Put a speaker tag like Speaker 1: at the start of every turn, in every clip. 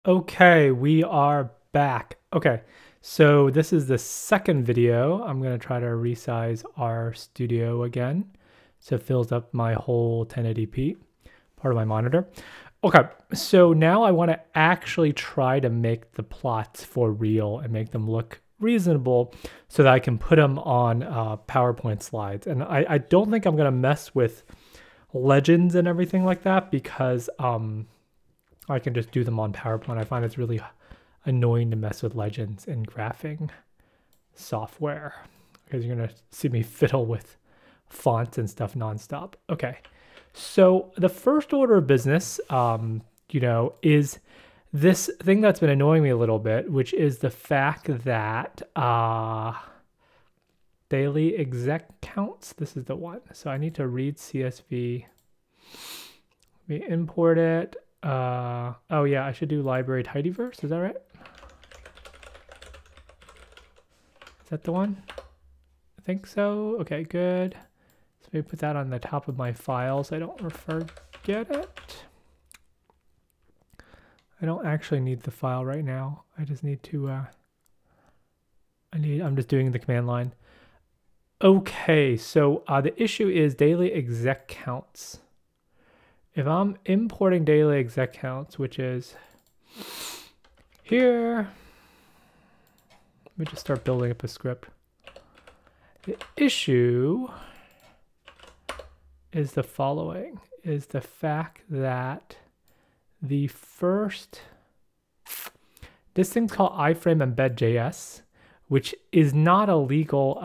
Speaker 1: Okay, we are back. Okay, so this is the second video. I'm going to try to resize RStudio again so it fills up my whole 1080p part of my monitor. Okay, so now I want to actually try to make the plots for real and make them look reasonable so that I can put them on PowerPoint slides. And I don't think I'm going to mess with legends and everything like that because I can just do them on PowerPoint. I find it's really annoying to mess with legends in graphing software because you're going to see me fiddle with fonts and stuff nonstop. Okay, so the first order of business, is this thing that's been annoying me a little bit, which is the fact that daily exec counts. This is the one. So I need to read CSV. Let me import it. Oh yeah, I should do library tidyverse. Is that right? Is that the one? I think so. Okay, good. So maybe put that on the top of my file so I don't forget it. I don't actually need the file right now. I just need to, I'm just doing the command line. Okay, so the issue is daily exec counts. If I'm importing daily exec counts, which is here, let me just start building up a script. The issue is the following, is the fact that the first, this thing's called iframe embed.js, which is not a legal,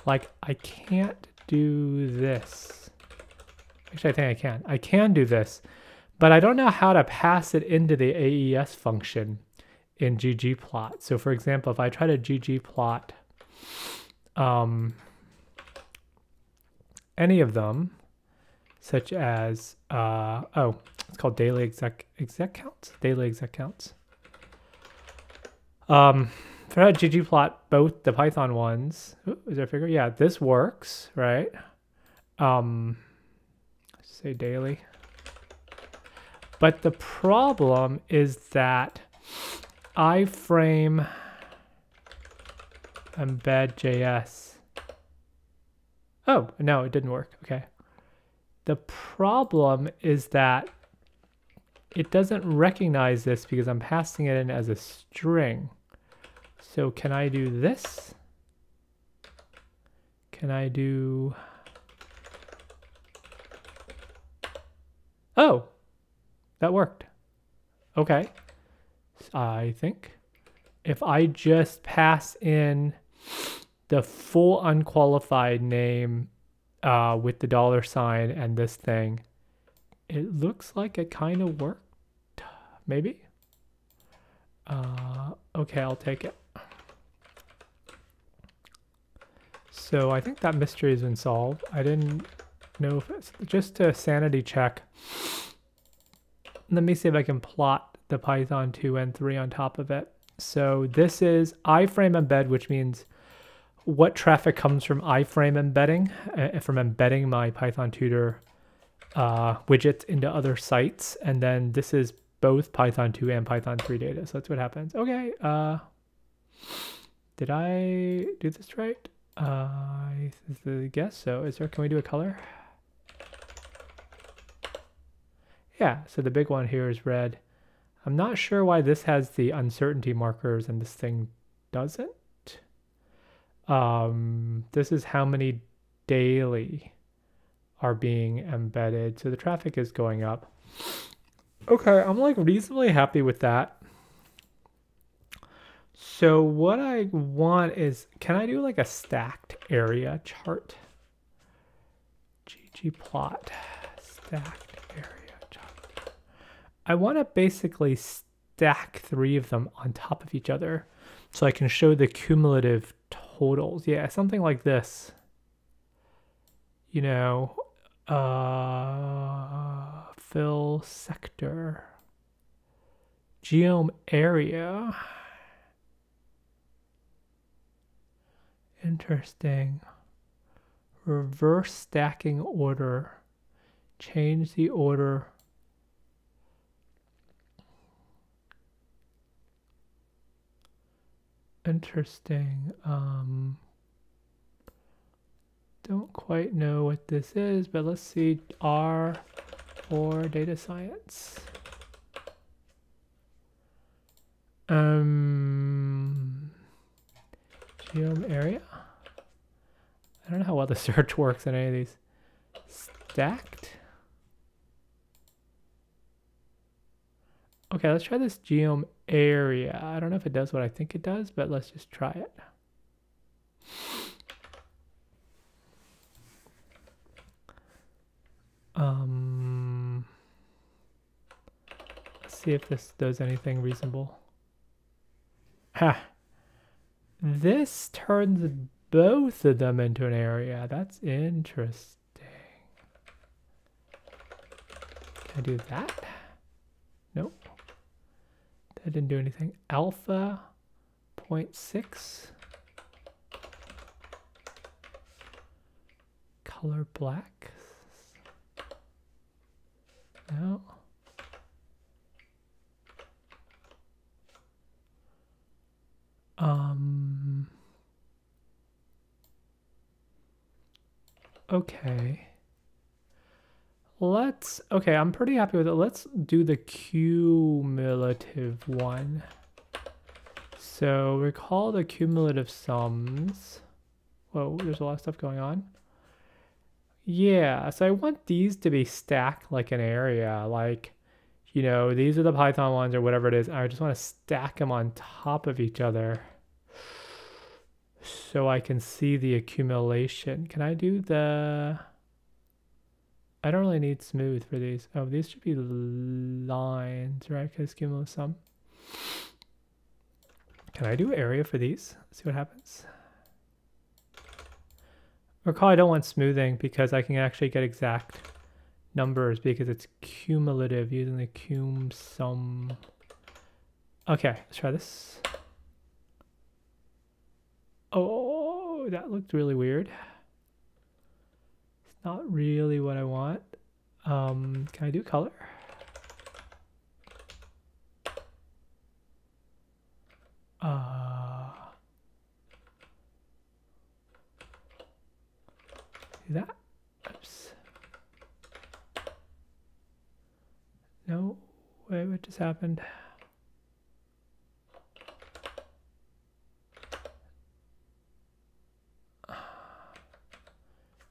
Speaker 1: like I can't do this. Actually, I think I can. I can do this, but I don't know how to pass it into the AES function in ggplot. So for example, if I try to ggplot any of them, such as, it's called daily exec counts, daily exec counts. If I ggplot both the Python ones, is there a figure? Yeah, this works, right? Say daily. But the problem is that iframe embed.js. Oh, no, it didn't work. Okay. The problem is that it doesn't recognize this because I'm passing it in as a string. So can I do this? Can I do... Oh, that worked. Okay. I think if I just pass in the full unqualified name with the $sign and this thing, it looks like it kind of worked. Maybe? Okay, I'll take it. So I think that mystery has been solved. I didn't know if it's just a sanity check. Let me see if I can plot the Python 2 and 3 on top of it. So this is iframe embed, which means what traffic comes from iframe embedding, from embedding my Python tutor widgets into other sites. And then this is both Python 2 and Python 3 data. So that's what happens. Okay. Did I do this right? I guess so. Can we do a color? Yeah, so the big one here is red. I'm not sure why this has the uncertainty markers and this thing doesn't. This is how many daily are being embedded. So the traffic is going up. Okay, I'm like reasonably happy with that. So what I want is, can I do like a stacked area chart? ggplot stacked. I want to basically stack 3 of them on top of each other so I can show the cumulative totals. Yeah, something like this. You know, fill sector, geom area. Interesting. Reverse stacking order. Change the order Interesting. Don't quite know what this is, but let's see. R for data science. Geom area. I don't know how well the search works in any of these. Stacked. Okay, let's try this geom area. I don't know if it does what I think it does, but let's just try it. Let's see if this does anything reasonable. Ha! This turns both of them into an area. That's interesting. Can I do that? Nope. That didn't do anything. Alpha 0.6. Color black. No. Okay. Okay, I'm pretty happy with it. Let's do the cumulative one. So recall the cumulative sums. Whoa, there's a lot of stuff going on. Yeah, so I want these to be stacked like an area. Like, you know, these are the Python ones or whatever it is. I just want to stack them on top of each other so I can see the accumulation. Can I do the... I don't really need smooth for these. Oh, these should be lines, right? Because cumulative sum. Can I do area for these? Let's see what happens. Recall I don't want smoothing because I can actually get exact numbers because it's cumulative using the cum sum. Okay, let's try this. Oh, that looked really weird. It's not really what I want. Can I do color? Do that. Oops. No, wait, what just happened?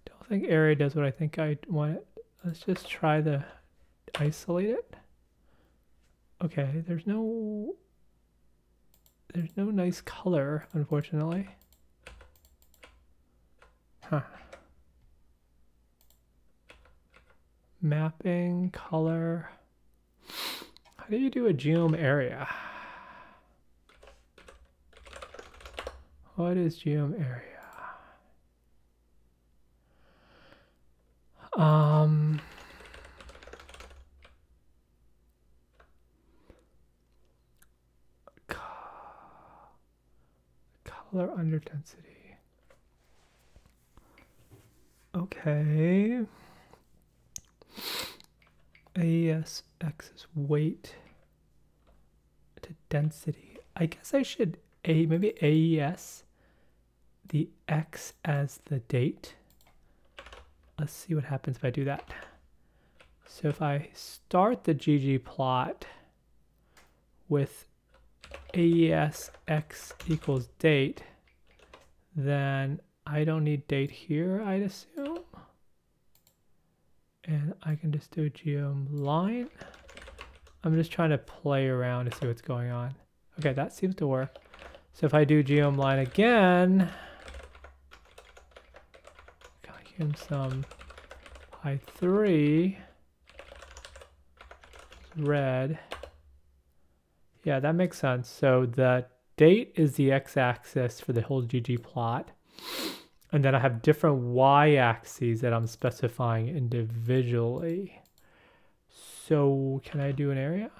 Speaker 1: Don't think area does what I think I want it. Let's just try the isolate it. Okay, there's no nice color, unfortunately. Huh. Mapping, color. How do you do a geom area? What is geom area? Color under density. Okay. AES X is weight to density. I guess I should maybe AES the X as the date. Let's see what happens if I do that. So if I start the ggplot with AES X equals date, then I don't need date here, I'd assume. And I can just do geom line. I'm just trying to play around to see what's going on. Okay, that seems to work. So if I do geom line again, vacuum some pi3 red. Yeah, that makes sense. So the date is the x-axis for the whole ggplot. And then I have different y-axes that I'm specifying individually. So can I do an area?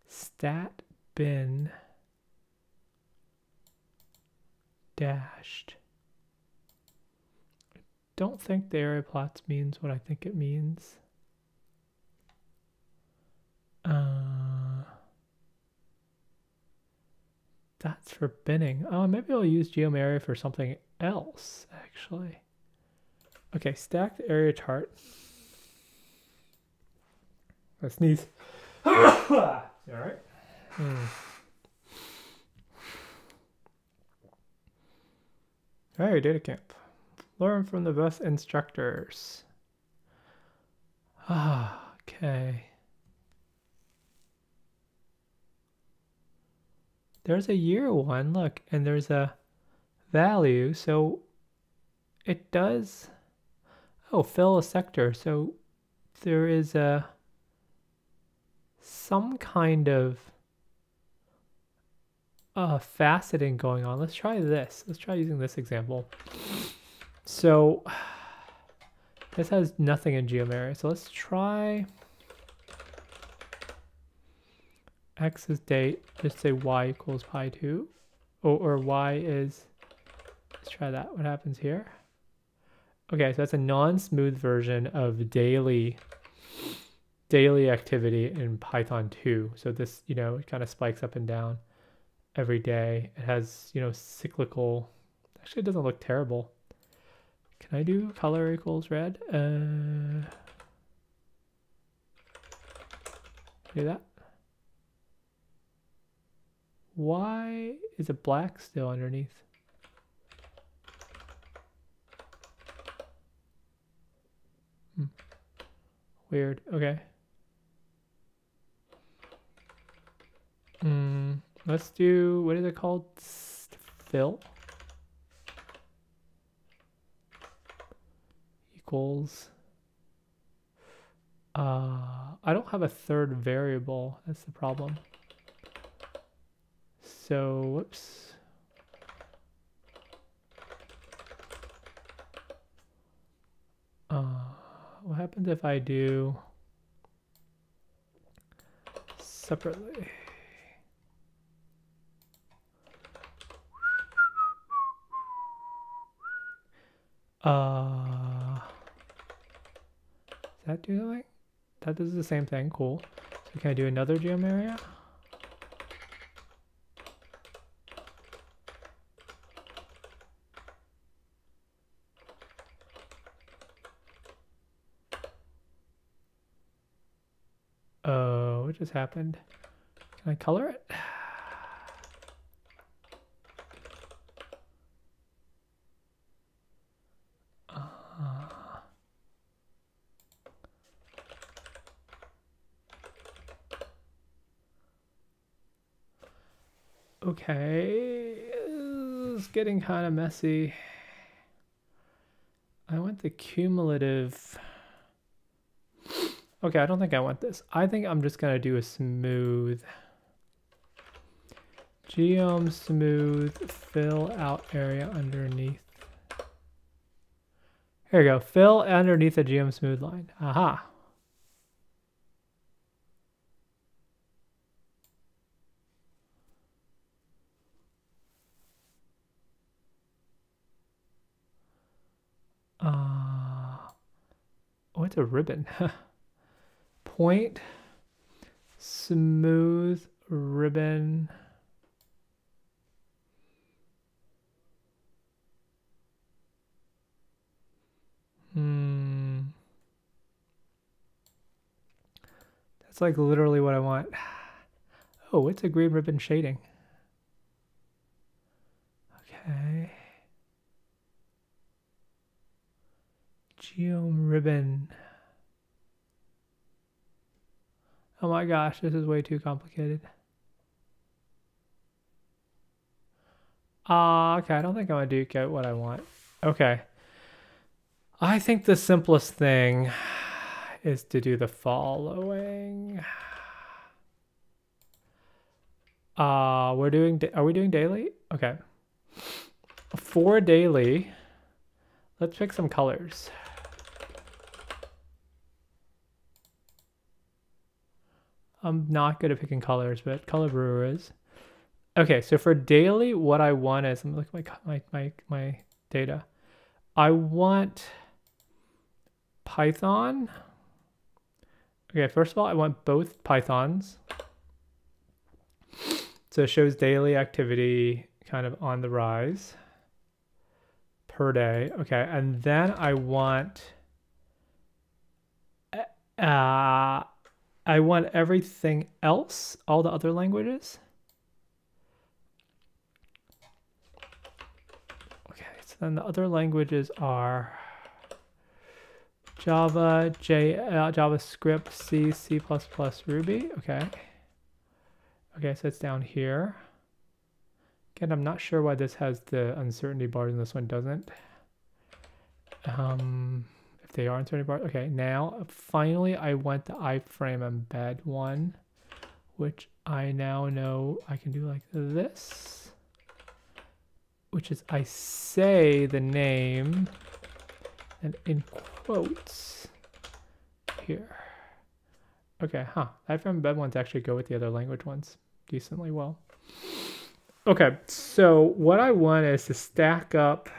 Speaker 1: Stat bin dashed. I don't think the area plots means what I think it means. That's for binning. Oh, maybe I'll use geom_area for something else, actually. Okay, stacked area chart. I sneeze. All right. All right, data camp. Learn from the best instructors. Okay. There's a year one, look, and there's a value, so it does, oh, fill a sector, so there is some kind of faceting going on. Let's try this. Let's try using this example. So this has nothing in geom_area, so let's try x is date, just say y equals pi 2, or y is, let's try that. What happens here? Okay, so that's a non-smooth version of daily activity in Python 2. So this, you know, it kind of spikes up and down every day. It has, you know, cyclical, actually it doesn't look terrible. Can I do color equals red? Do that. Why is it black still underneath? Weird. Okay. Let's do, what is it called? Fill equals. I don't have a third variable. That's the problem. So, whoops. What happens if I do separately? Does that do something? That does the same thing. Cool. So can I do another geom_area? Oh, what just happened? Can I color it? Okay, it's getting kind of messy. I want the cumulative. Okay, I don't think I want this. I think I'm just gonna do a smooth. Geom smooth fill out area underneath. Here we go. Fill underneath the geom smooth line. Aha. Oh, it's a ribbon. Point smooth ribbon. That's like literally what I want. Oh, it's a green ribbon shading. Okay. Geom ribbon. Oh my gosh, this is way too complicated. Okay, I don't think I'm gonna get what I want. Okay. I think the simplest thing is to do the following. Are we doing daily? Okay. For daily, let's pick some colors. I'm not good at picking colors, but color brewer is. Okay, so for daily, what I want is, I'm looking at my data. I want Python. Okay, first of all, I want both Pythons. So it shows daily activity kind of on the rise per day. Okay, and then I want everything else, all the other languages. Okay, so then the other languages are Java, JavaScript, C, C++, Ruby. Okay. Okay, so it's down here. Again, I'm not sure why this has the uncertainty bars and this one doesn't. If they are uncertainty bars. Okay, now finally I want the iframe embed one, which I now know I can do like this, which is I say the name and in quotes here. Okay, iframe embed ones actually go with the other language ones decently well. Okay, so what I want is to stack up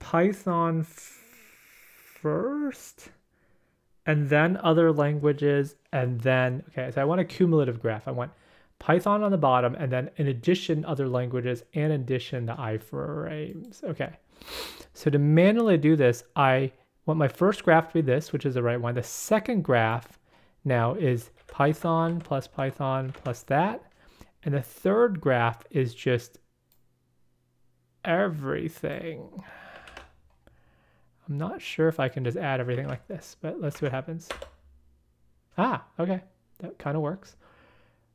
Speaker 1: Python first, and then other languages, and then, okay, so I want a cumulative graph. I want Python on the bottom, and then in addition, other languages, and in addition, the iframes. Okay, so to manually do this, I want my first graph to be this, which is the right one. The second graph now is Python plus that. And the third graph is just everything. I'm not sure if I can just add everything like this, but let's see what happens. Okay, that kind of works.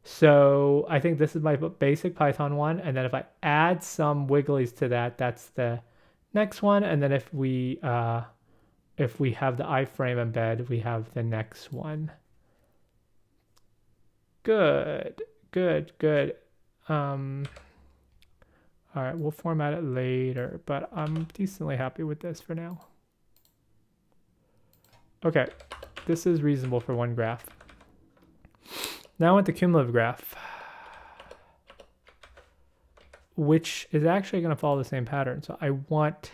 Speaker 1: So I think this is my basic Python one. And then if I add some wigglies to that, that's the next one. And then if we have the iframe embed, we have the next one. Good. All right, we'll format it later, but I'm decently happy with this for now. Okay, this is reasonable for one graph. Now I want the cumulative graph, which is actually going to follow the same pattern. So I want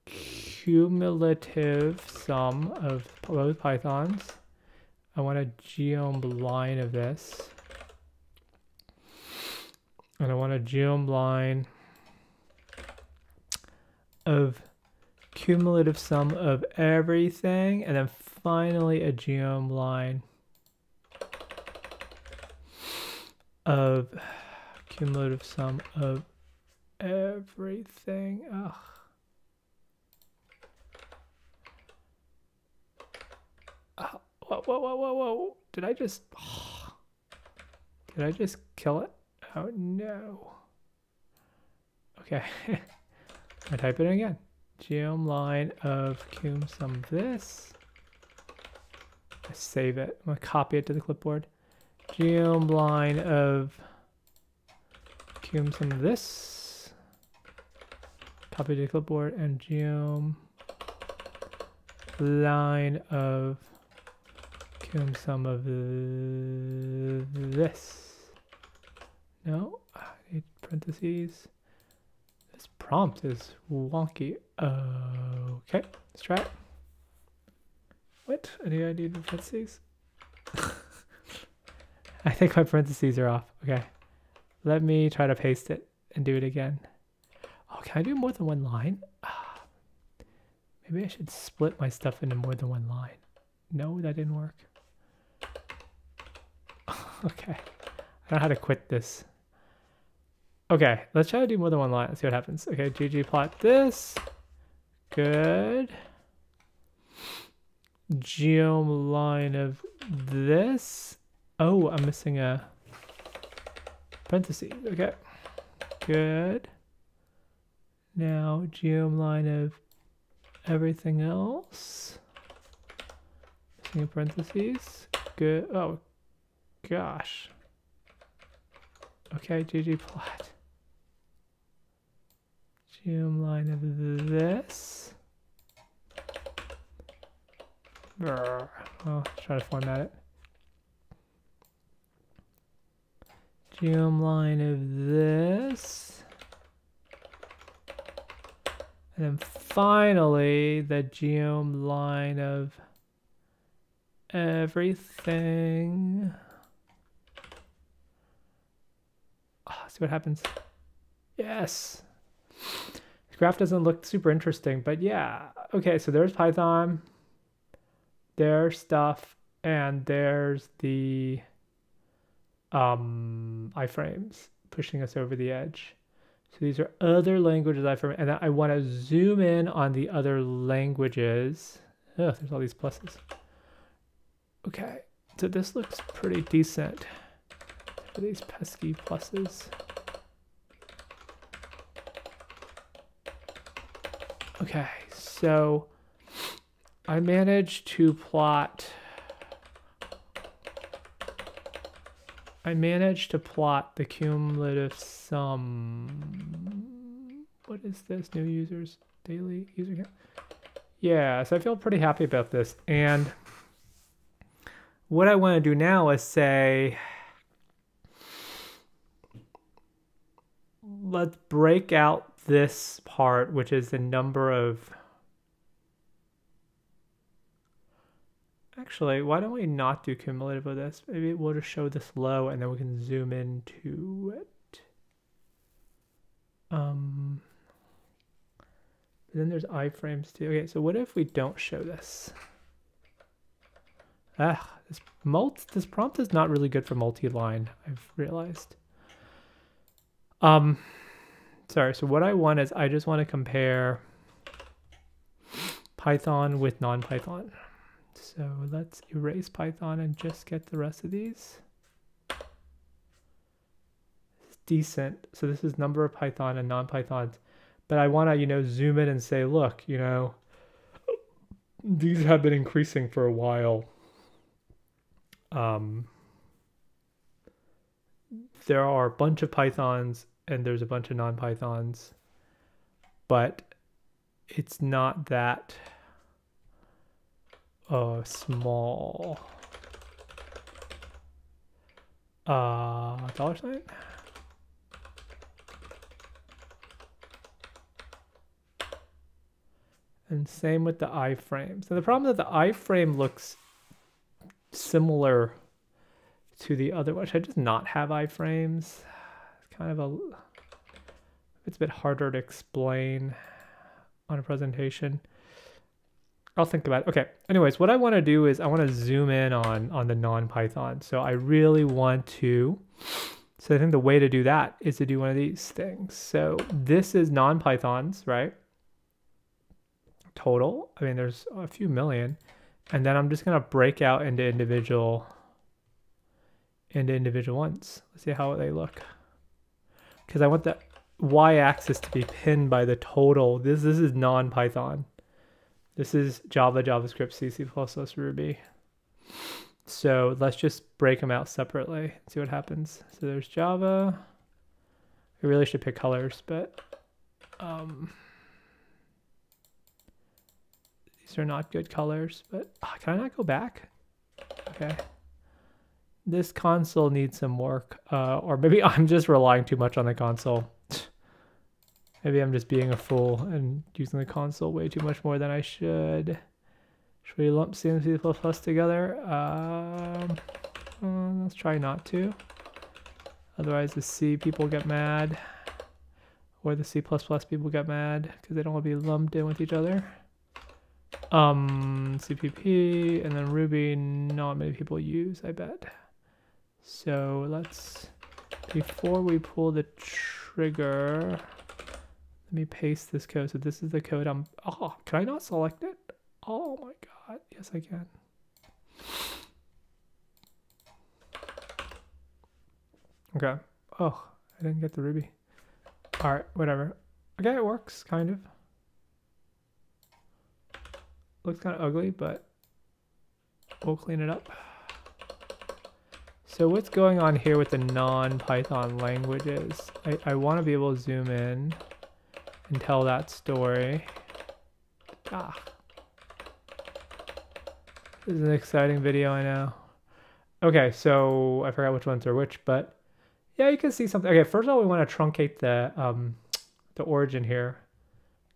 Speaker 1: cumulative sum of both Pythons. I want a geom line of this. And I want a geom line of cumulative sum of everything. And then finally a geom line of cumulative sum of everything. Ugh. Whoa. Did I just kill it? Oh no. Okay. I type it in again. Geom line of cum sum of this. I save it. I'm gonna copy it to the clipboard. Geom line of cum sum of this. Copy to the clipboard, and geom line of cum sum of this. No, I need parentheses. This prompt is wonky. Okay, let's try it. What? I need parentheses. I think my parentheses are off. Okay, let me try to paste it and do it again. Oh, can I do more than one line? Maybe I should split my stuff into more than one line. No, that didn't work. Okay, I don't know how to quit this. Okay, let's try to do more than one line. Let's see what happens. Okay, ggplot this. Good. Geom line of this. Oh, I'm missing a parenthesis. Okay, good. Now geom line of everything else. Missing a parentheses. Good. Oh, gosh. Okay, ggplot. Geom line of this. I'll try to format it. Geom line of this. And then finally, the geom line of everything. See what happens. Yes. The graph doesn't look super interesting, but yeah. Okay, so there's Python. There's stuff, and there's the iframes pushing us over the edge. So these are other languages iframe, and I want to zoom in on the other languages. Oh, there's all these pluses. Okay, so this looks pretty decent. For these pesky pluses. Okay, so I managed to plot. The cumulative sum. What is this? New users, daily user count. Yeah, so I feel pretty happy about this. And what I want to do now is say, let's break out this part, which is the number of... Actually, why don't we not do cumulative of this? Maybe we'll just show this low and then we can zoom into it. But then there's iframes too. Okay, so what if we don't show this? This prompt is not really good for multi-line, I've realized. Sorry, so what I want is I just want to compare Python with non-Python. So let's erase Python and just get the rest of these. It's decent. So this is number of Python and non-Pythons. But I want to, zoom in and say, look, these have been increasing for a while. There are a bunch of Pythons and there's a bunch of non-Pythons, but it's not that small. $sign? And same with the iframe. So the problem is that the iframe looks similar to the other one. Should I just not have iframes? It's kind of it's a bit harder to explain on a presentation. I'll think about it. Okay, anyways, what I want to do is I want to zoom in on the non-Python. So I really want to, so I think the way to do that is to do one of these things. So this is non-Pythons, right? Total, I mean, there's a few million. And then I'm just going to break out into individual ones. Let's see how they look. Because I want the y-axis to be pinned by the total. This is non-Python. This is Java, JavaScript, C, C++, Ruby. So let's just break them out separately and see what happens. So there's Java. I really should pick colors, but these are not good colors. But can I not go back? Okay. This console needs some work, or maybe I'm just relying too much on the console. Maybe I'm just being a fool and using the console way too much more than I should. Should we lump C and C++ together? Let's try not to. Otherwise the C people get mad. Or the C++ people get mad because they don't want to be lumped in with each other. CPP and then Ruby, not many people use, I bet. So let's, before we pull the trigger, let me paste this code. So this is the code can I not select it? Oh my God, yes I can. Okay, I didn't get the Ruby. All right, whatever. Okay, it works, kind of. Looks kind of ugly, but we'll clean it up. So what's going on here with the non-Python languages? I want to be able to zoom in and tell that story. This is an exciting video, I know. Okay, so I forgot which ones are which, but yeah, you can see something. Okay, first of all, we want to truncate the origin here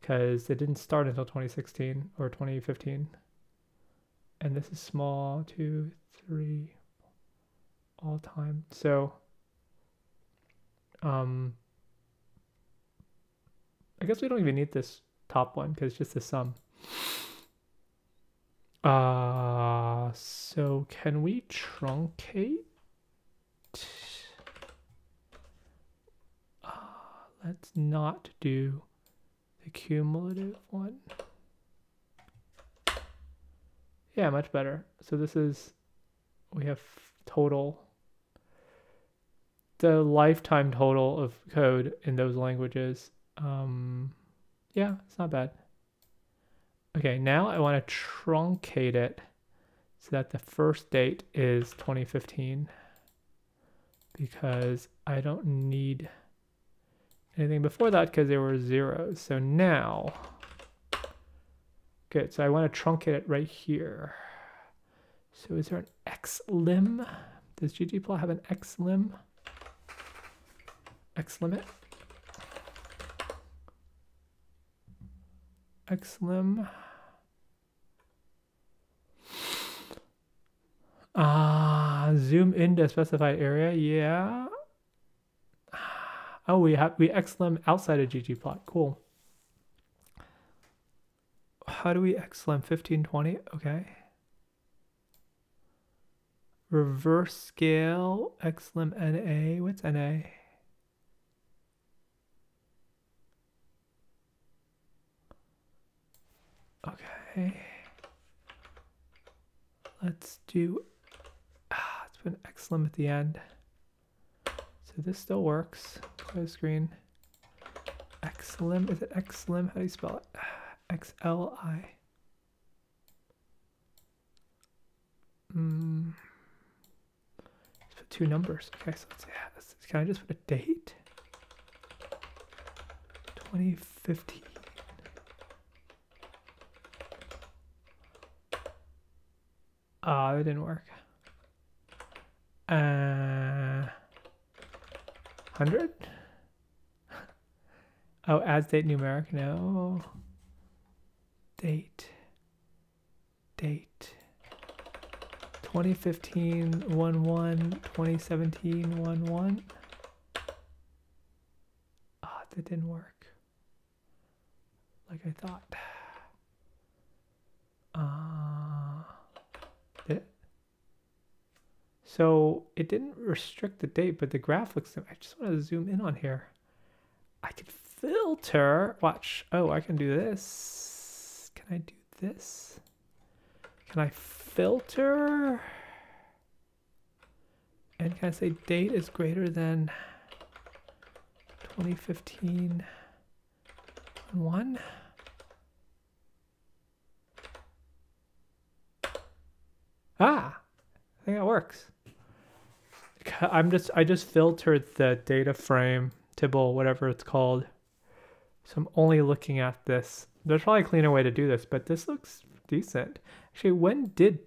Speaker 1: because it didn't start until 2016 or 2015. and this is small, 2, 3, all time. So I guess we don't even need this top one because it's just the sum. So can we truncate? Let's not do the cumulative one. Yeah, much better. So this is, we have total, the lifetime total of code in those languages. Yeah, it's not bad. Okay, now I want to truncate it so that the first date is 2015 because I don't need anything before that because there were zeros. So now, good. So I want to truncate it right here. So is there an xlim? Does ggplot have an xlim? Xlimit? Xlim? Zoom into a specified area. Yeah. Oh, we xlim outside of ggplot. Cool. How do we xlim 1520? Okay. Reverse scale xlim NA. What's NA? Okay. Let's do, let's put an xlim at the end. So this still works. Close screen. Xlim, is it xlim? How do you spell it? XLI. Let's put two numbers. Okay, so let's, yeah, can I just put a date? 2015. That didn't work. 100? Oh, as date numeric, no. Date. 2015 11, 2017 11. That didn't work. Like I thought. Did it? So it didn't restrict the date, but the graph looks, I just want to zoom in on here. I could filter, watch. Oh, I can do this. Can I do this? Can I filter? And can I say date is greater than 2015 1? I think that works. I just filtered the data frame, Tibble, whatever it's called. So I'm only looking at this. There's probably a cleaner way to do this, but this looks decent. Actually, when did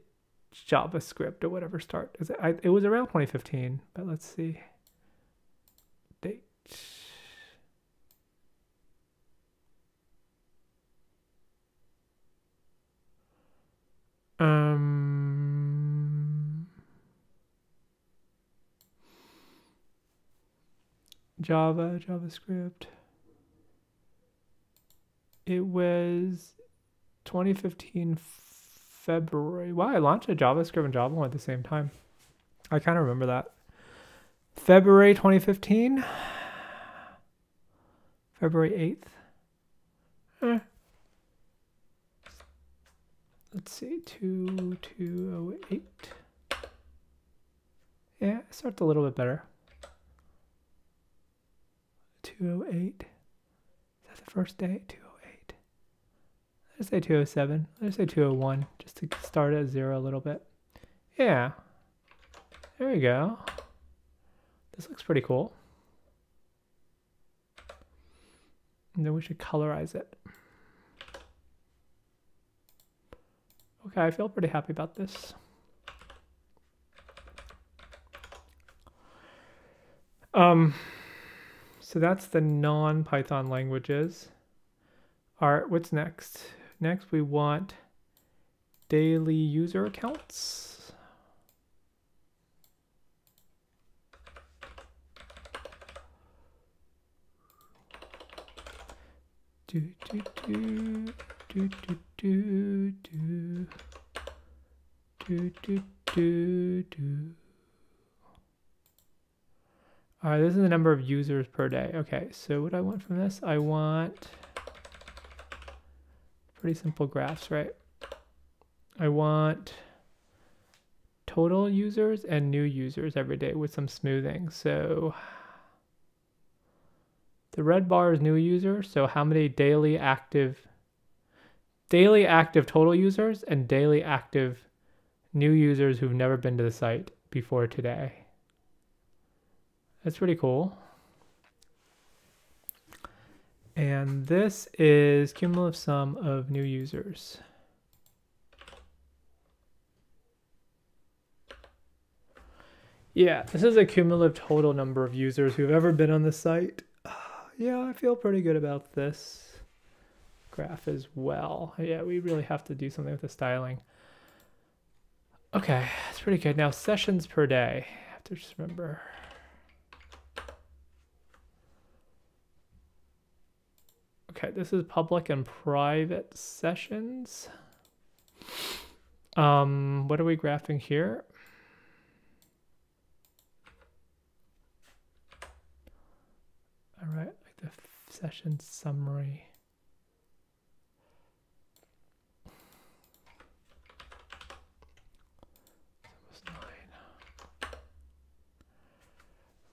Speaker 1: JavaScript or whatever start? It was around 2015, but let's see. Date. JavaScript. It was 2015 February. Wow, I launched a JavaScript and Java at the same time. I kind of remember that. February 2015. February 8th. Let's see, 208. Yeah, it starts a little bit better. 208. Is that the first day? 208. Let's say 207. Let's say 201, just to start at 0 a little bit. Yeah. There we go. This looks pretty cool. And then we should colorize it. Okay, I feel pretty happy about this. So that's the non-Python languages. All right, what's next? Next we want daily user accounts. Do, do, do, do, do, do, do. Do, do, do, do. All right, this is the number of users per day. Okay, so what do I want from this? I want pretty simple graphs, right? I want total users and new users every day with some smoothing. So the red bar is new users. So how many daily active total users and daily active new users who've never been to the site before today. That's pretty cool. And this is cumulative sum of new users. Yeah, this is a cumulative total number of users who've ever been on the site. Yeah, I feel pretty good about this graph as well. Yeah, we really have to do something with the styling. Okay, that's pretty good. Now sessions per day. I have to just remember. Okay, this is public and private sessions. What are we graphing here? All right, like the session summary.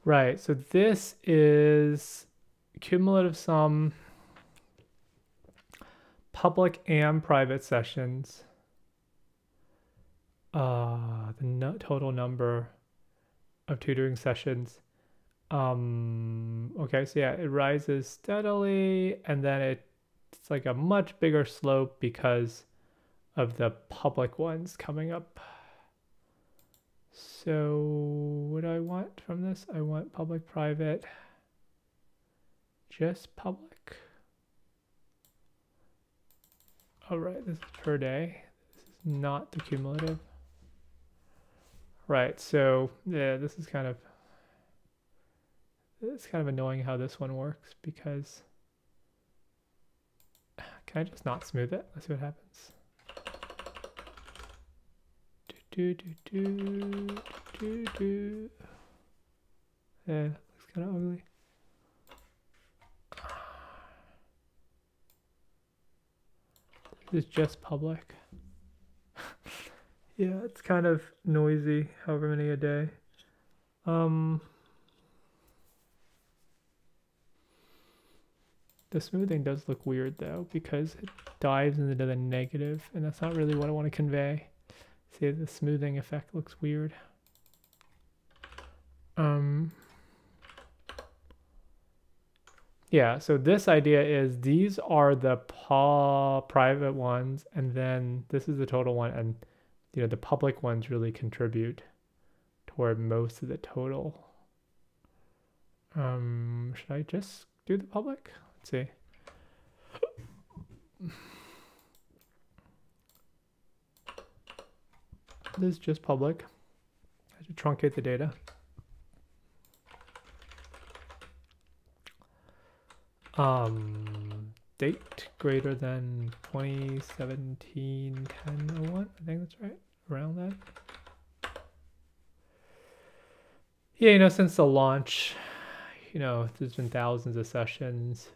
Speaker 1: Right, so this is cumulative sum public and private sessions. The total number of tutoring sessions. Okay, so yeah, it rises steadily, and then it's like a much bigger slope because of the public ones coming up. So what do I want from this? I want public, private, just public. All right, this is per day. This is not the cumulative. Right, so yeah, it's kind of annoying how this one works because, can I just not smooth it? Let's see what happens. Do. Yeah, that looks kind of ugly. This is just public. Yeah, it's kind of noisy, however many a day. The smoothing does look weird though, because it dives into the negative, and that's not really what I want to convey. See, the smoothing effect looks weird. Yeah, so this idea is these are the private ones, and then this is the total one, and you know the public ones really contribute toward most of the total. Should I just do the public? Let's see. This is just public. I have to truncate the data. Date greater than 2017 10/01. I think that's right. Around that. Yeah, you know, since the launch, you know, there's been thousands of sessions.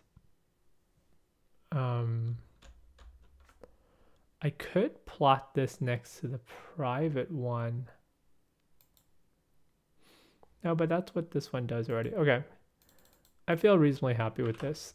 Speaker 1: I could plot this next to the private one. No, but that's what this one does already. Okay. I feel reasonably happy with this.